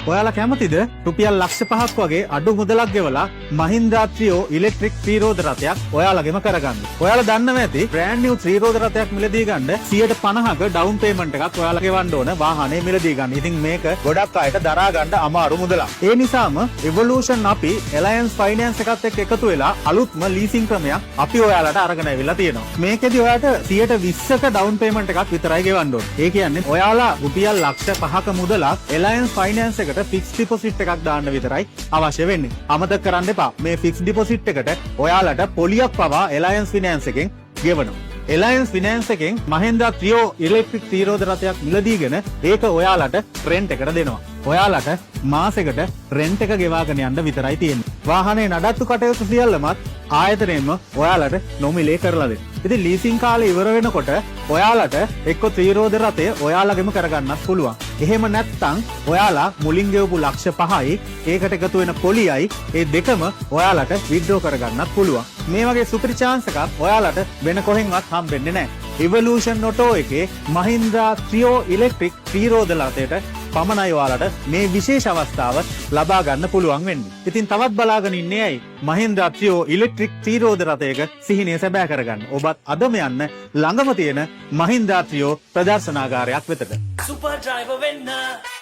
ඔයාලා කැමතිද රුපියල් ලක්ෂ 5ක් වගේ අඩු මුදලක් ගෙවලා Mahindra Treo ඉලෙක්ට්‍රික් ත්‍රිරෝද රථයක් ඔයාලගෙම කරගන්න. ඔයාලා දන්නවා ඇති බ්‍රෑන්ඩ් නිව් ත්‍රිරෝද රථයක් මිලදී ගන්න 150ක ඩවුන් පේමන්ට් එකක් ඔයාලා ගෙවන්න ඕන වාහනේ මිලදී ගන්න. ඉතින් මේක ගොඩක් අයට දරා ගන්න අමාරු මුදලක්. ඒ නිසාම Evolution අපි Alliance Finance එකත් එක්ක එකතු වෙලා අලුත්ම ලීසින් ක්‍රමයක් අපි ඔයාලට අරගෙන ආවිල්ලා තියෙනවා. මේකෙදි ඔයාලට 120ක ඩවුන් පේමන්ට් එකක් විතරයි ගෙවන්න ඕන. ඒ කියන්නේ ඔයාලා රුපියල් ලක්ෂ 5ක මුදලක් Alliance Finance එකට ෆික්ස් ඩිපොසිට් එකක් දාන්න විතරයි අවශ්‍ය වෙන්නේ. අමතක කරන්න එපා. මේ ෆික්ස් ඩිපොසිට් එකට ඔයාලට පොලියක් පවා Alliance Finance එකෙන් ගෙවනවා. Alliance Finance එකෙන් Mahindra Treo ඉලෙක්ට්‍රික් ත්‍රිරෝද රථයක් මිලදීගෙන ඒක ඔයාලට රෙන්ට් එකට දෙනවා. ඔයාලට මාසෙකට රෙන්ට් එක ගෙවාගෙන යන්න විතරයි තියෙන්නේ. වාහනේ නඩත්තු කටයුතු සියල්ලමත් ආයතනයෙන්ම ඔයාලට නොමිලේ කරලා දෙනවා. ඉතින් ලීසින් කාලේ ඉවර වෙනකොට ඔයාලට එක්ක ත්‍රිරෝද රථය ඔයාලගෙම කරගන්නත් පුළුවන්. එහෙම නැත්නම් ඔයාලා මුලින් ගෙවපු ලක්ෂ 5යි ඒකට එකතු වෙන පොලියයි ඒ දෙකම ඔයාලට විත්ඩ්‍රෝ කරගන්නත් පුළුවන්. මේ වගේ සුපිරි chance එකක් ඔයාලට වෙන කොහෙන්වත් හම්බෙන්නේ නැහැ. Evolution Auto එකේ Mahindra Treo ඉලෙක්ට්‍රික් ත්‍රිරෝද රථයට පමණයි ඔයාලට මේ විශේෂ අවස්ථාව ලබා ගන්න පුළුවන් වෙන්නේ. ඉතින් තවත් බලාගෙන ඉන්නේ ඇයි? Mahindra Treo ඉලෙක්ට්‍රික් ත්‍රිරෝද රථයක සිහිනය සැබෑ කරගන්න. ඔබත් අදම යන්න ළඟම තියෙන Mahindra Treo ප්‍රදර්ශනාගාරයක් වෙතට. Super driver winner.